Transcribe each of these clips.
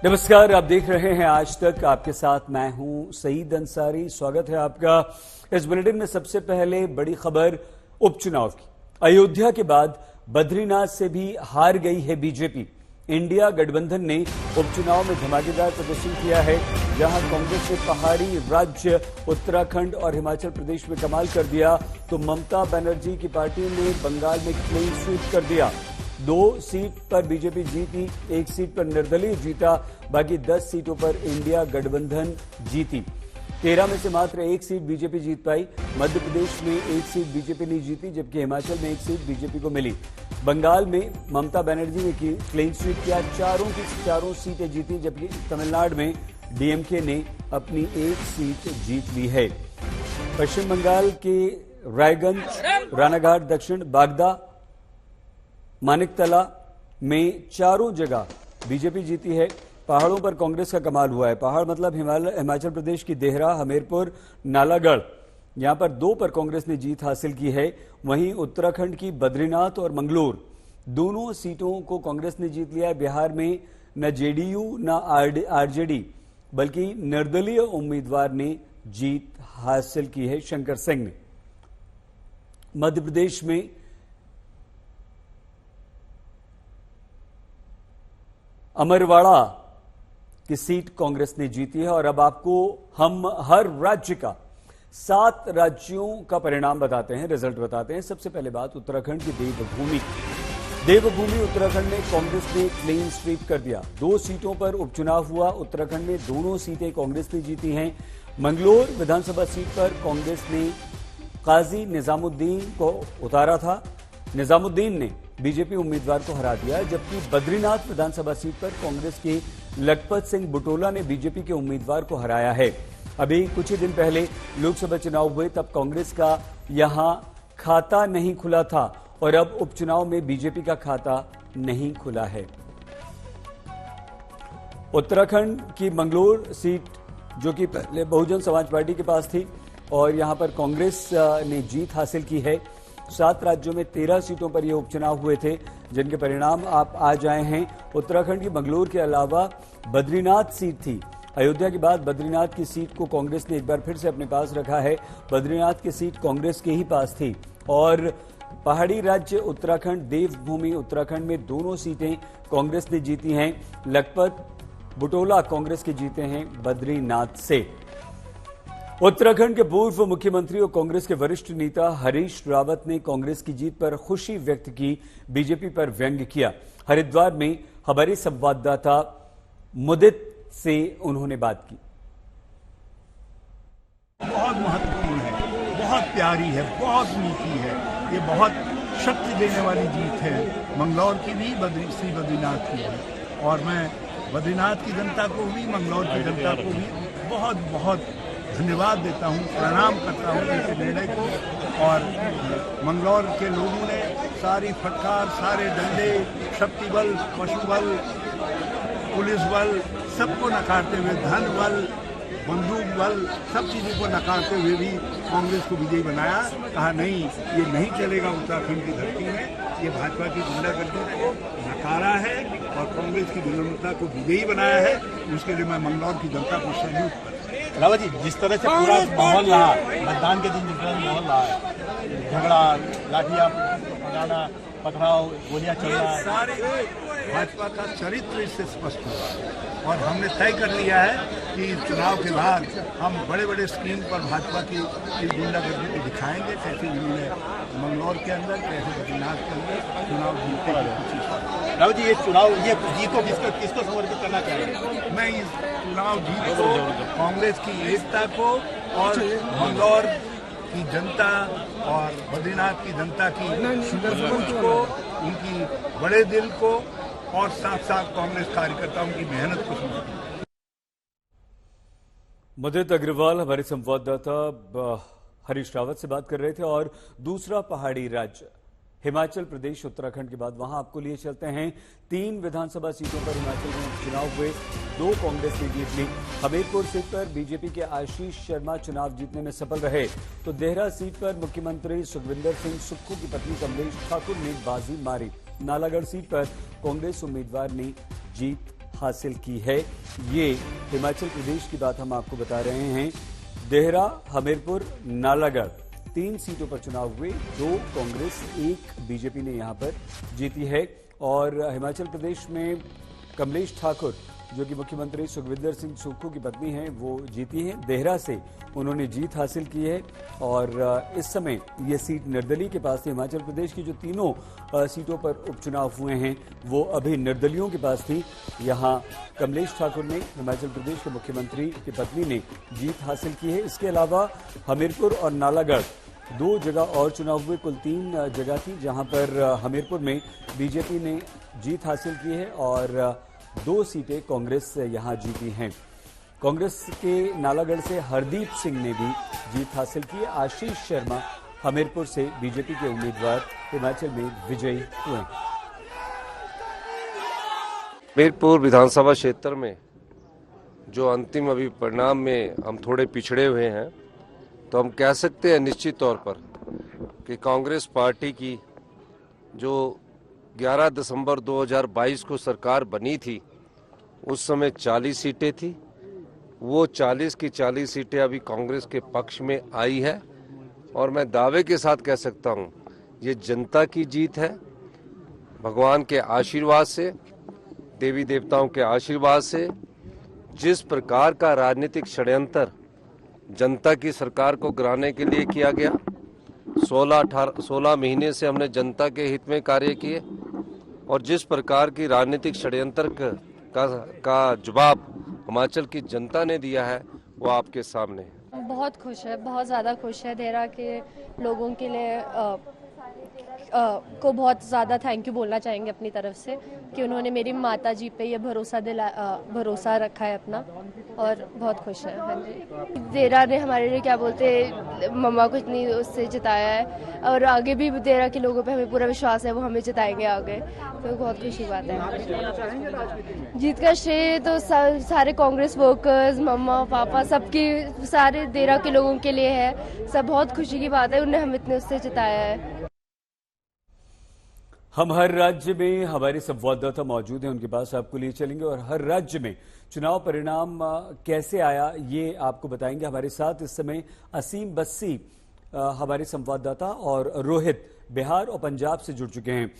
नमस्कार, आप देख रहे हैं आज तक। आपके साथ मैं हूं सईद अंसारी। स्वागत है आपका इस बुलेटिन में। सबसे पहले बड़ी खबर उपचुनाव की। अयोध्या के बाद बद्रीनाथ से भी हार गई है बीजेपी। इंडिया गठबंधन ने उपचुनाव में धमाकेदार प्रदर्शन किया है, जहां कांग्रेस ने पहाड़ी राज्य उत्तराखंड और हिमाचल प्रदेश में कमाल कर दिया, तो ममता बनर्जी की पार्टी ने बंगाल में क्लीन स्वीप कर दिया। 2 सीट पर बीजेपी जीती, 1 सीट पर निर्दलीय जीता, बाकी 10 सीटों पर इंडिया गठबंधन जीती। 13 में से मात्र 1 सीट बीजेपी जीत पाई। मध्य प्रदेश में 1 सीट बीजेपी ने जीती, जबकि हिमाचल में 1 सीट बीजेपी को मिली। बंगाल में ममता बनर्जी ने क्लीन स्वीप किया, चारों की चारों सीटें जीती, जबकि तमिलनाडु में डीएमके ने अपनी 1 सीट जीत ली है। पश्चिम बंगाल के रायगंज, रानाघाट, दक्षिण बागदा, मानिकतला में चारों जगह बीजेपी जीती है। पहाड़ों पर कांग्रेस का कमाल हुआ है। पहाड़ मतलब हिमाचल प्रदेश की देहरा, हमीरपुर, नालागढ़, यहां पर 2 पर कांग्रेस ने जीत हासिल की है। वहीं उत्तराखंड की बद्रीनाथ और मंगलोर, दोनों सीटों को कांग्रेस ने जीत लिया है। बिहार में न जेडीयू न आरजेडी बल्कि निर्दलीय उम्मीदवार ने जीत हासिल की है, शंकर सिंह ने। मध्य प्रदेश में अमरवाड़ा की सीट कांग्रेस ने जीती है। और अब आपको हम हर राज्य का 7 राज्यों का परिणाम बताते हैं, रिजल्ट बताते हैं। सबसे पहले बात उत्तराखंड की देवभूमि। देवभूमि उत्तराखंड में कांग्रेस ने क्लीन स्वीप कर दिया। 2 सीटों पर उपचुनाव हुआ। उत्तराखंड में दोनों सीटें कांग्रेस ने जीती हैं। मंगलोर विधानसभा सीट पर कांग्रेस ने काजी निजामुद्दीन को उतारा था। निजामुद्दीन ने बीजेपी उम्मीदवार को हरा दिया, जबकि बद्रीनाथ विधानसभा सीट पर कांग्रेस के लखपत सिंह बुटोला ने बीजेपी के उम्मीदवार को हराया है। अभी कुछ ही दिन पहले लोकसभा चुनाव हुए, तब कांग्रेस का यहां खाता नहीं खुला था और अब उपचुनाव में बीजेपी का खाता नहीं खुला है। उत्तराखंड की मंगलोर सीट, जो कि पहले बहुजन समाज पार्टी के पास थी, और यहां पर कांग्रेस ने जीत हासिल की है। 7 राज्यों में 13 सीटों पर यह उपचुनाव हुए थे, जिनके परिणाम आप आज आए हैं। उत्तराखंड की मंगलोर के अलावा बद्रीनाथ सीट थी। अयोध्या के बाद बद्रीनाथ की सीट को कांग्रेस ने एक बार फिर से अपने पास रखा है। बद्रीनाथ की सीट कांग्रेस के ही पास थी। और पहाड़ी राज्य उत्तराखंड, देवभूमि उत्तराखंड में दोनों सीटें कांग्रेस ने जीती हैं। लखपत बुटोला कांग्रेस के जीते हैं बद्रीनाथ से। उत्तराखंड के पूर्व मुख्यमंत्री और कांग्रेस के वरिष्ठ नेता हरीश रावत ने कांग्रेस की जीत पर खुशी व्यक्त की, बीजेपी पर व्यंग्य किया। हरिद्वार में हमारे संवाददाता मुदित से उन्होंने बात की। बहुत महत्वपूर्ण है, बहुत प्यारी है, बहुत मीठी है। ये बहुत शक्ति देने वाली जीत है, मंगलौर की भी, श्री बद्रीनाथ की भी। और मैं बद्रीनाथ की जनता को भी, मंगलौर की जनता को भी बहुत बहुत धन्यवाद देता हूँ, प्रणाम करता हूँ इस निर्णय को। और मंगलौर के लोगों ने सारी फटकार, सारे डंडे, शक्ति बल, पशु बल, पुलिस बल, सबको नकारते हुए, धन बल, बंदूक बल, सब चीज़ों को नकारते हुए भी कांग्रेस को विजयी बनाया। कहा नहीं, ये नहीं चलेगा उत्तराखंड की धरती में। ये भाजपा की गुंडागर्दी को नकारा है और कांग्रेस की विनम्रता को विजयी बनाया है। उसके लिए मैं मंगलौर की जनता को सैल्यूट करता हूं। रावत जी, जिस तरह से पूरा माहौल रहा, मतदान के दिन जिस तरह माहौल रहा है, झगड़ा, लाठियां पकड़ाना, पथराव, गोलियां चलना, सारे भाजपा का चरित्र इससे स्पष्ट हुआ। और हमने तय कर लिया है कि चुनाव के बाद हम बड़े बड़े स्क्रीन पर भाजपा की इस गुंडागर्दी को दिखाएंगे, कैसे इन्होंने मंगलौर के अंदर, कैसे बद्रीनाथ के अंदर चुनाव जीतने की कोशिश की। रावत जी, ये चुनाव, ये जीत को किसको समर्पित करना चाहिए? मैं इस चुनाव जीत को कांग्रेस की एकता को और मंगलौर की जनता और बद्रीनाथ की जनता की सूझबूझ को, उनकी बड़े दिल को और साथ साथ कांग्रेस कार्यकर्ताओं की मेहनत को समझता। मुदित अग्रवाल हमारे संवाददाता हरीश रावत से बात कर रहे थे। और दूसरा पहाड़ी राज्य हिमाचल प्रदेश, उत्तराखंड के बाद वहां आपको लिए चलते हैं। 3 विधानसभा सीटों पर हिमाचल में चुनाव हुए, 2 कांग्रेस ने जीत ली। हमीरपुर सीट पर बीजेपी के आशीष शर्मा चुनाव जीतने में सफल रहे, तो देहरा सीट पर मुख्यमंत्री सुखविंदर सिंह सुक्खू की पत्नी कमलेश ठाकुर ने बाजी मारी। नालागढ़ सीट पर कांग्रेस उम्मीदवार ने जीत हासिल की है। ये हिमाचल प्रदेश की बात हम आपको बता रहे हैं। देहरा, हमीरपुर, नालागढ़ 3 सीटों पर चुनाव हुए। 2 कांग्रेस, 1 बीजेपी ने यहां पर जीती है। और हिमाचल प्रदेश में कमलेश ठाकुर, जो कि मुख्यमंत्री सुखविंदर सिंह सुक्खू की पत्नी हैं, वो जीती हैं। देहरा से उन्होंने जीत हासिल की है और इस समय ये सीट निर्दलीय के पास थी। हिमाचल प्रदेश की जो तीनों सीटों पर उपचुनाव हुए हैं वो अभी निर्दलियों के पास थी। यहाँ कमलेश ठाकुर ने, हिमाचल प्रदेश के मुख्यमंत्री की पत्नी ने जीत हासिल की है। इसके अलावा हमीरपुर और नालागढ़ 2 जगह और चुनाव हुए। कुल 3 जगह थी जहां पर हमीरपुर में बीजेपी ने जीत हासिल की है और 2 सीटें कांग्रेस यहां जीती हैं। कांग्रेस के नालागढ़ से हरदीप सिंह ने भी जीत हासिल की है। आशीष शर्मा हमीरपुर से बीजेपी के उम्मीदवार हिमाचल में विजयी हुए। हमीरपुर विधानसभा क्षेत्र में जो अंतिम अभी परिणाम में हम थोड़े पिछड़े हुए हैं, तो हम कह सकते हैं निश्चित तौर पर कि कांग्रेस पार्टी की जो 11 दिसंबर 2022 को सरकार बनी थी, उस समय 40 सीटें थी। वो 40 की 40 सीटें अभी कांग्रेस के पक्ष में आई है और मैं दावे के साथ कह सकता हूं ये जनता की जीत है। भगवान के आशीर्वाद से, देवी देवताओं के आशीर्वाद से, जिस प्रकार का राजनीतिक षड्यंत्र जनता की सरकार को गिराने के लिए किया गया, 16 महीने से हमने जनता के हित में कार्य किए और जिस प्रकार की राजनीतिक षड्यंत्र का जवाब हिमाचल की जनता ने दिया है वो आपके सामने है। बहुत खुश है, बहुत ज़्यादा खुश है। देहरा के लोगों के लिए को बहुत ज़्यादा थैंक यू बोलना चाहेंगे अपनी तरफ से कि उन्होंने मेरी माता जी पे ये भरोसा रखा है अपना, और बहुत खुश है। हाँ जी, देहरा ने हमारे लिए क्या बोलते मम्मा को इतनी उससे जिताया है और आगे भी देहरा के लोगों पे हमें पूरा विश्वास है, वो हमें जिताएंगे आगे, तो बहुत खुशी की बात है। जीत का श्रेय तो सारे कांग्रेस वर्कर्स, मम्मा पापा, सबकी, सारे देहरा के लोगों के लिए है। सब बहुत खुशी की बात है, उन्हें हमें इतने उससे जिताया है। हम हर राज्य में हमारे संवाददाता मौजूद हैं, उनके पास आपको लिए चलेंगे और हर राज्य में चुनाव परिणाम कैसे आया ये आपको बताएंगे। हमारे साथ इस समय असीम बस्सी हमारे संवाददाता और रोहित बिहार और पंजाब से जुड़ चुके हैं।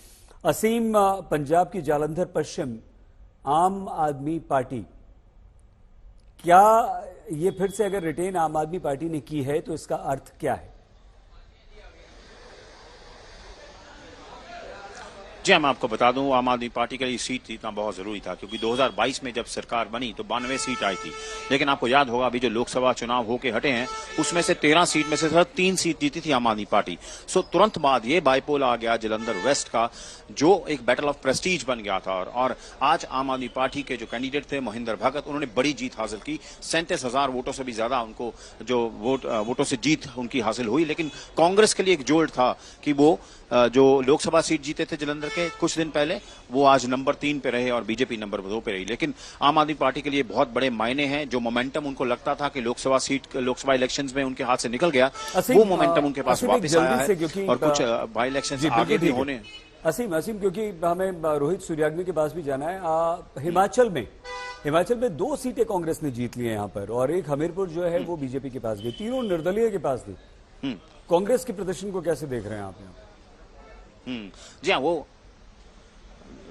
असीम, पंजाब की जालंधर पश्चिम आम आदमी पार्टी, क्या ये फिर से अगर रिटेन आम आदमी पार्टी ने की है तो इसका अर्थ क्या है? जी, मैं आपको बता दूं, आम आदमी पार्टी के लिए सीट जीतना बहुत जरूरी था, क्योंकि 2022 में जब सरकार बनी तो 92 सीट आई थी। लेकिन आपको याद होगा अभी जो लोकसभा चुनाव होके हटे हैं उसमें से 13 सीट में से सिर्फ 3 सीट जीती थी आम आदमी पार्टी। सो तुरंत बाद ये बाइपोल आ गया जलंधर वेस्ट का, जो एक बैटल ऑफ प्रेस्टीज बन गया था। और आज आम आदमी पार्टी के जो कैंडिडेट थे महिंदर भगत, उन्होंने बड़ी जीत हासिल की। 37,000 वोटों से भी ज्यादा उनको जो वोटों से जीत उनकी हासिल हुई। लेकिन कांग्रेस के लिए एक जोड़ था कि वो जो लोकसभा सीट जीते थे जलंधर के कुछ दिन पहले, वो आज नंबर 3 पे रहे और बीजेपी नंबर 2 पे रही। लेकिन आम आदमी पार्टी के लिए बहुत बड़े मायने हैं। जो मोमेंटम उनको लगता था कि लोकसभा इलेक्शंस में उनके हाथ से निकल गया, वो मोमेंटम उनके पास वापस आया है और कुछ बाई इलेक्शंस आगे भी होने। असीम, क्योंकि हमें रोहित सूर्याग्नि के पास भी जाना है। हिमाचल में 2 सीटें कांग्रेस ने जीत ली है यहाँ पर, और एक हमीरपुर जो है वो बीजेपी के पास गई, तीनों निर्दलीय के पास गई। कांग्रेस के प्रदर्शन को कैसे देख रहे हैं आप यहाँ? जी हाँ, वो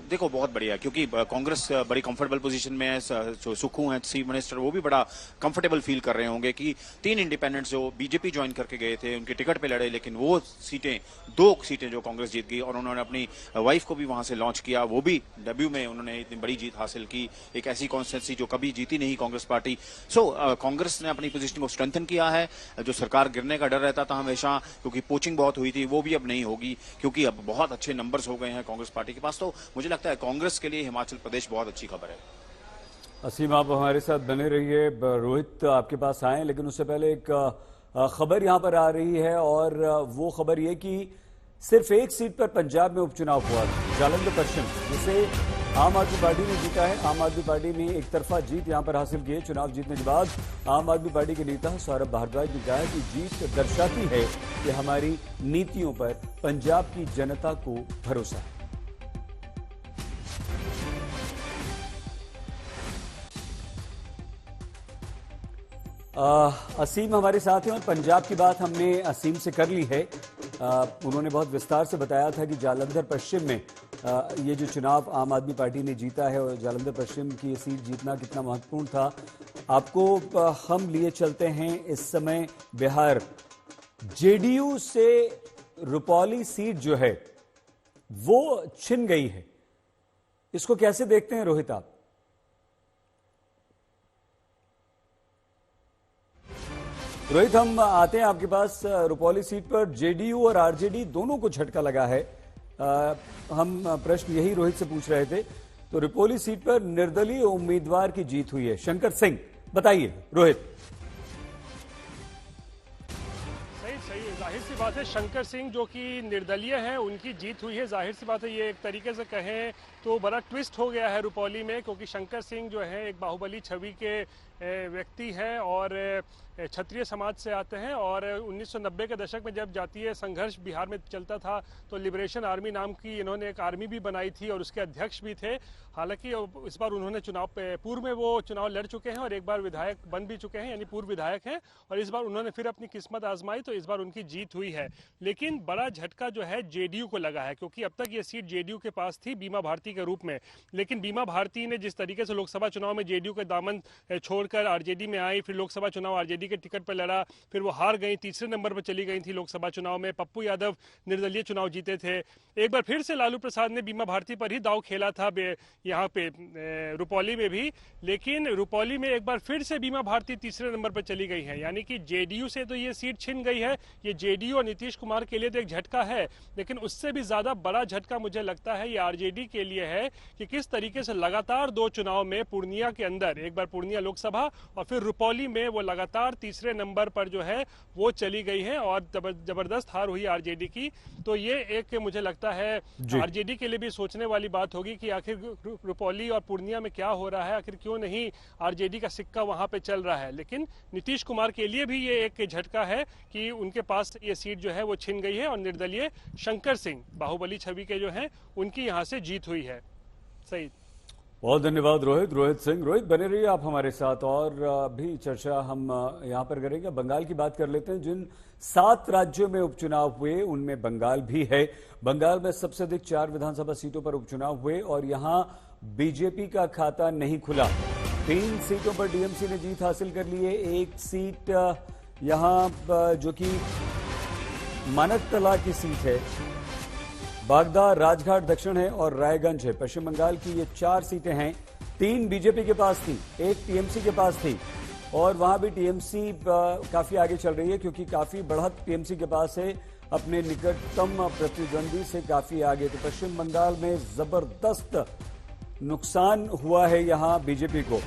देखो बहुत बढ़िया, क्योंकि कांग्रेस बड़ी कंफर्टेबल पोजीशन में है। जो सुक्खू हैं चीफ मिनिस्टर, वो भी बड़ा कंफर्टेबल फील कर रहे होंगे कि 3 इंडिपेंडेंट्स जो बीजेपी ज्वाइन करके गए थे उनके टिकट पे लड़े, लेकिन वो 2 सीटें जो कांग्रेस जीत गई और उन्होंने अपनी वाइफ को भी वहां से लॉन्च किया, वो भी डेब्यू में उन्होंने इतनी बड़ी जीत हासिल की। एक ऐसी कॉन्स्टिट्यूंसी जो कभी जीती नहीं कांग्रेस पार्टी। सो कांग्रेस ने अपनी पोजीशन को स्ट्रेंथन किया है। जो सरकार गिरने का डर रहता था हमेशा, क्योंकि पोचिंग बहुत हुई थी, वो भी अब नहीं होगी, क्योंकि अब बहुत अच्छे नंबर्स हो गए हैं कांग्रेस पार्टी के पास। तो मुझे लगता है कांग्रेस के लिए हिमाचल प्रदेश बहुत अच्छी खबर है। असीम, आप हमारे साथ बने रहिए। रोहित आपके पास आए, लेकिन उससे पहले एक खबर यहां पर आ रही है, और वो खबर ये कि सिर्फ एक सीट पर पंजाब में उपचुनाव हुआ, जालंधर पश्चिम, जिसे आम आदमी पार्टी ने जीता है। आम आदमी पार्टी ने एक तरफा जीत यहां पर हासिल की है। चुनाव जीतने के बाद आम आदमी पार्टी के नेता सौरभ भारद्वाज ने कहा है कि जीत दर्शाती है कि हमारी नीतियों पर पंजाब की जनता को भरोसा है। असीम हमारे साथ हैं और पंजाब की बात हमने असीम से कर ली है। उन्होंने बहुत विस्तार से बताया था कि जालंधर पश्चिम में ये जो चुनाव आम आदमी पार्टी ने जीता है और जालंधर पश्चिम की ये सीट जीतना कितना महत्वपूर्ण था। आपको हम लिए चलते हैं इस समय बिहार। जेडीयू से रुपौली सीट जो है वो छिन गई है, इसको कैसे देखते हैं रोहित आप? रोहित, हम आते हैं आपके पास। रुपौली सीट पर जेडीयू और आरजेडी दोनों को झटका लगा है। हम प्रश्न यही रोहित से पूछ रहे थे। तो रुपौली सीट पर निर्दलीय उम्मीदवार की जीत हुई है, शंकर सिंह, बताइए रोहित। सही जाहिर सी बात है, शंकर सिंह जो कि निर्दलीय हैं उनकी जीत हुई है। जाहिर सी बात है, ये एक तरीके से कहें तो बड़ा ट्विस्ट हो गया है रुपौली में, क्योंकि शंकर सिंह जो है एक बाहुबली छवि के व्यक्ति हैं और क्षत्रिय समाज से आते हैं। और 1990 के दशक में जब जातीय संघर्ष बिहार में चलता था तो लिबरेशन आर्मी नाम की इन्होंने एक आर्मी भी बनाई थी और उसके अध्यक्ष भी थे। हालांकि इस बार उन्होंने पूर्व में वो चुनाव लड़ चुके हैं और एक बार विधायक बन भी चुके हैं, यानी पूर्व विधायक हैं। और इस बार उन्होंने फिर अपनी किस्मत आजमाई तो इस बार उनकी जीत हुई है। लेकिन बड़ा झटका जो है जेडीयू को लगा है, क्योंकि अब तक ये सीट जेडीयू के पास थी बीमा भारती के रूप में। लेकिन बीमा भारती ने जिस तरीके से लोकसभा चुनाव में जेडीयू के दामन छोड़कर आरजेडी में आई, फिर लोकसभा चुनाव आरजेडी के टिकट पर लड़ा, फिर वो हार गई, तीसरे नंबर पर चली गई थी लोकसभा चुनाव में। पप्पू यादव निर्दलीय चुनाव जीते थे। एक बार फिर से लालू प्रसाद ने बीमा भारती पर ही दांव खेला था यहाँ पे रुपौली में भी। लेकिन रुपौली में एक बार फिर से बीमा भारती तीसरे नंबर पर चली गई है, यानी कि जेडीयू से तो ये सीट छिन गई है। ये जेडीयू और नीतीश कुमार के लिए तो एक झटका है, लेकिन उससे भी ज्यादा बड़ा झटका मुझे लगता है ये आरजेडी के लिए है कि किस तरीके से लगातार 2 चुनाव में पूर्णिया के अंदर, एक बार पूर्णिया लोकसभा और फिर रुपौली में, वो लगातार तीसरे नंबर पर जो है वो चली गई है और जबरदस्त हार हुई आरजेडी की। तो ये एक मुझे लगता है आरजेडी के लिए भी सोचने वाली बात होगी कि आखिर रुपौली और पूर्णिया में क्या हो रहा है, आखिर क्यों नहीं आरजेडी का सिक्का वहां पे चल रहा है। लेकिन नीतीश कुमार के लिए भी ये एक झटका है कि उनके पास ये सीट जो है वो छिन गई है और निर्दलीय शंकर सिंह बाहुबली छवि के जो है उनकी यहां से जीत हुई है। सही, बहुत धन्यवाद रोहित सिंह। रोहित, बने रहिए आप हमारे साथ और भी चर्चा हम यहाँ पर करेंगे। बंगाल की बात कर लेते हैं। जिन 7 राज्यों में उपचुनाव हुए उनमें बंगाल भी है। बंगाल में सबसे अधिक 4 विधानसभा सीटों पर उपचुनाव हुए और यहाँ बीजेपी का खाता नहीं खुला। 3 सीटों पर टीएमसी ने जीत हासिल कर ली है। 1 सीट यहाँ जो कि मानकतला की सीट है, बागदा, राजघाट दक्षिण है और रायगंज है। पश्चिम बंगाल की ये 4 सीटें हैं। 3 बीजेपी के पास थी, 1 टीएमसी के पास थी और वहां भी टीएमसी काफी आगे चल रही है, क्योंकि काफी बढ़त टीएमसी के पास है, अपने निकटतम प्रतिद्वंदी से काफी आगे। तो पश्चिम बंगाल में जबरदस्त नुकसान हुआ है यहां बीजेपी को।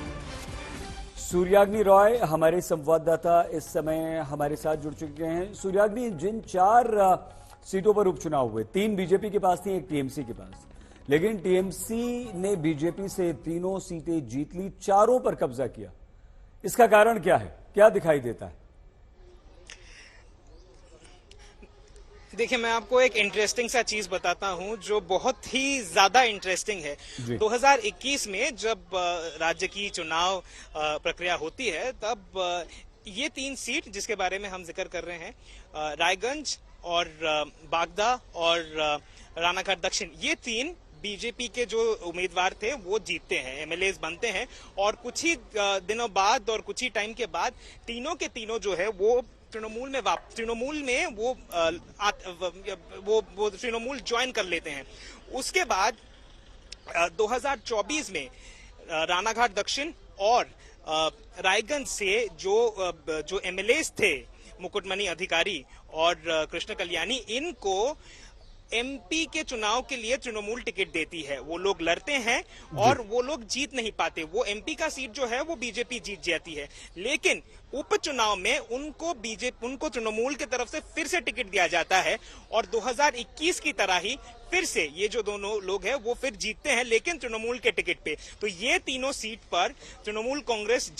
सूर्याग्नि रॉय हमारे संवाददाता इस समय हमारे साथ जुड़ चुके हैं। सूर्याग्नि, जिन 4 सीटों पर उपचुनाव हुए, 3 बीजेपी के पास थी, 1 टीएमसी के पास, लेकिन टीएमसी ने बीजेपी से 3 सीटें जीत ली, 4 पर कब्जा किया। इसका कारण क्या है, क्या दिखाई देता है? देखिए, मैं आपको एक इंटरेस्टिंग सा चीज बताता हूं जो बहुत ही ज्यादा इंटरेस्टिंग है। 2021 में जब राज्य की चुनाव प्रक्रिया होती है तब ये 3 सीट जिसके बारे में हम जिक्र कर रहे हैं, रायगंज और बागदा और रानाघाट दक्षिण, ये 3 बीजेपी के जो उम्मीदवार थे वो जीतते हैं, एमएलएज बनते हैं। और कुछ ही दिनों बाद और कुछ ही टाइम के बाद तीनों के तीनों जो है वो तृणमूल में वो तृणमूल ज्वाइन कर लेते हैं। उसके बाद 2024 में रानाघाट दक्षिण और रायगंज से जो एमएलएज थे, मुकुटमणि अधिकारी और कृष्ण कल्याणी, इनको एमपी के चुनाव के लिए तृणमूल टिकट देती है। वो लोग लड़ते हैं और वो लोग जीत नहीं पाते। वो एमपी का सीट जो है वो बीजेपी जीत जाती है, लेकिन उपचुनाव में उनको तृणमूल की तरफ से फिर से टिकट दिया जाता है और 2021 की तरह ही फिर से ये जो दोनों लोग हैं वो फिर जीतते हैं, लेकिन तृणमूल के टिकट पे। तो ये तीनों सीट पर तृणमूल कांग्रेस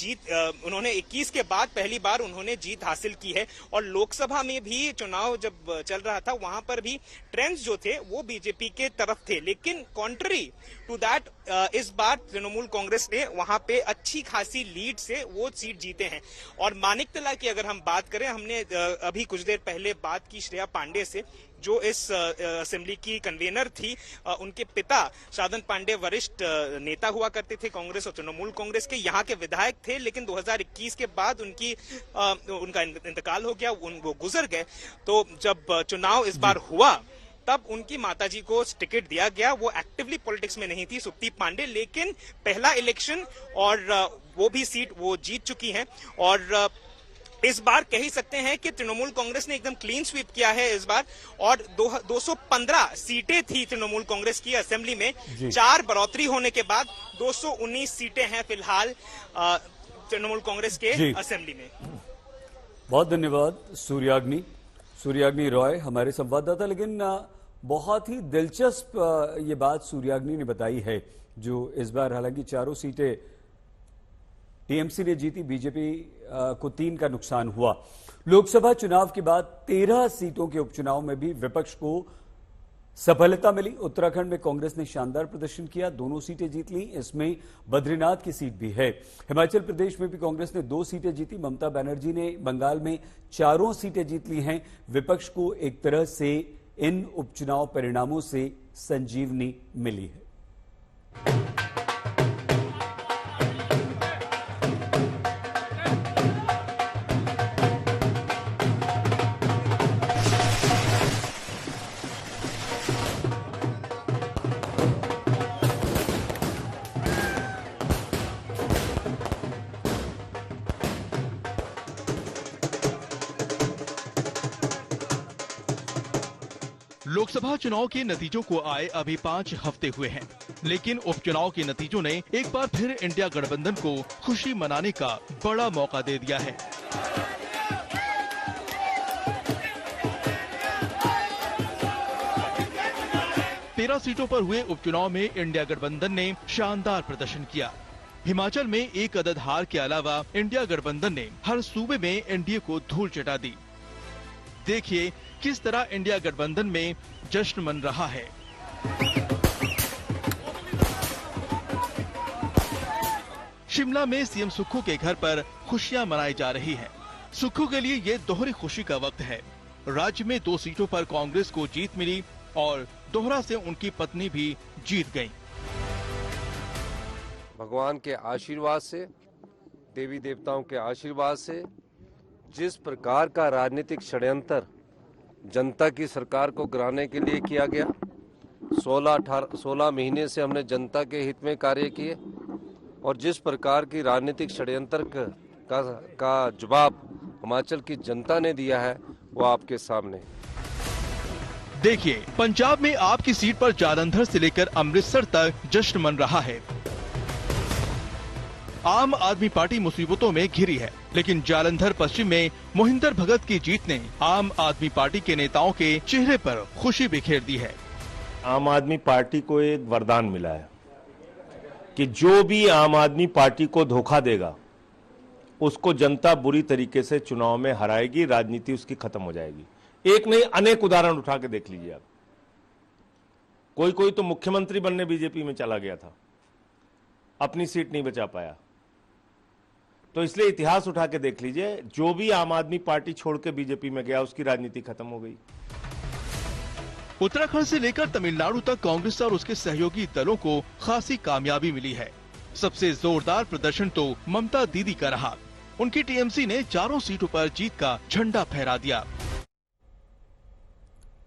उन्होंने 21 के बाद पहली बार उन्होंने जीत हासिल की है। और लोकसभा में भी चुनाव जब चल रहा था वहां पर भी ट्रेंड्स जो थे वो बीजेपी के तरफ थे, लेकिन कॉन्ट्ररी टू दैट इस बार तृणमूल कांग्रेस ने वहां पे अच्छी खासी लीड से वो सीट जीते हैं। और मानिकतला की अगर हम बात करें, हमने अभी कुछ देर पहले बात की श्रेया पांडे से, जो इस असेंबली की कन्वीनर थी। उनके पिता साधन पांडे वरिष्ठ नेता हुआ करते थे कांग्रेस और तृणमूल कांग्रेस के, यहाँ के विधायक थे, लेकिन 2021 के बाद उनका इंतकाल हो गया, वो गुजर गए। तो जब चुनाव इस बार हुआ तब उनकी माताजी को टिकट दिया गया। वो एक्टिवली पॉलिटिक्स में नहीं थी, सुप्ती पांडे, लेकिन पहला इलेक्शन और वो भी सीट वो जीत चुकी हैं। और इस बार कह ही सकते हैं कि तृणमूल कांग्रेस ने एकदम क्लीन स्वीप किया है इस बार, और 215 सीटें थी तृणमूल कांग्रेस की असेंबली में। 4 बढ़ोतरी होने के बाद 219 सीटें हैं फिलहाल तृणमूल कांग्रेस के असेंबली में। बहुत धन्यवाद सूर्याग्नि रॉय हमारे संवाददाता। लेकिन बहुत ही दिलचस्प ये बात सूर्याग्नि ने बताई है, जो इस बार हालांकि चारों सीटें टीएमसी ने जीती, बीजेपी को 3 का नुकसान हुआ। लोकसभा चुनाव के बाद 13 सीटों के उपचुनाव में भी विपक्ष को सफलता मिली। उत्तराखंड में कांग्रेस ने शानदार प्रदर्शन किया, दोनों सीटें जीत ली, इसमें बद्रीनाथ की सीट भी है। हिमाचल प्रदेश में भी कांग्रेस ने 2 सीटें जीती। ममता बनर्जी ने बंगाल में 4 सीटें जीत ली हैं। विपक्ष को एक तरह से इन उपचुनाव परिणामों से संजीवनी मिली है। लोकसभा चुनाव के नतीजों को आए अभी 5 हफ्ते हुए हैं, लेकिन उपचुनाव के नतीजों ने एक बार फिर इंडिया गठबंधन को खुशी मनाने का बड़ा मौका दे दिया है। तेरह सीटों पर हुए उपचुनाव में इंडिया गठबंधन ने शानदार प्रदर्शन किया। हिमाचल में एक अदद हार के अलावा इंडिया गठबंधन ने हर सूबे में एनडीए को धूल चटा दी। देखिए किस तरह इंडिया गठबंधन में जश्न मन रहा है। शिमला में सीएम सुक्खू के घर पर खुशियां मनाई जा रही हैं। सुक्खू के लिए ये दोहरी खुशी का वक्त है। राज्य में 2 सीटों पर कांग्रेस को जीत मिली और दोहरा से उनकी पत्नी भी जीत गईं। भगवान के आशीर्वाद से, देवी देवताओं के आशीर्वाद से जिस प्रकार का राजनीतिक षड्यंत्र जनता की सरकार को गिराने के लिए किया गया, 16 महीने से हमने जनता के हित में कार्य किए, और जिस प्रकार की राजनीतिक षड्यंत्र का जवाब हिमाचल की जनता ने दिया है, वो आपके सामने। देखिए, पंजाब में आपकी सीट पर जालंधर से लेकर अमृतसर तक जश्न मन रहा है। आम आदमी पार्टी मुसीबतों में घिरी है, लेकिन जालंधर पश्चिम में मोहिंदर भगत की जीत ने आम आदमी पार्टी के नेताओं के चेहरे पर खुशी बिखेर दी है। आम आदमी पार्टी को एक वरदान मिला है कि जो भी आम आदमी पार्टी को धोखा देगा, उसको जनता बुरी तरीके से चुनाव में हराएगी, राजनीति उसकी खत्म हो जाएगी। एक नहीं, अनेक उदाहरण उठा के देख लीजिए आप। कोई तो मुख्यमंत्री बनने बीजेपी में चला गया था, अपनी सीट नहीं बचा पाया। तो इसलिए इतिहास उठा के देख लीजिए, जो भी आम आदमी पार्टी छोड़ के बीजेपी में गया, उसकी राजनीति खत्म हो गई। उत्तराखंड से लेकर तमिलनाडु तक कांग्रेस और उसके सहयोगी दलों को खासी कामयाबी मिली है। सबसे जोरदार प्रदर्शन तो ममता दीदी का रहा। उनकी टीएमसी ने 4 सीटों पर जीत का झंडा फहरा दिया।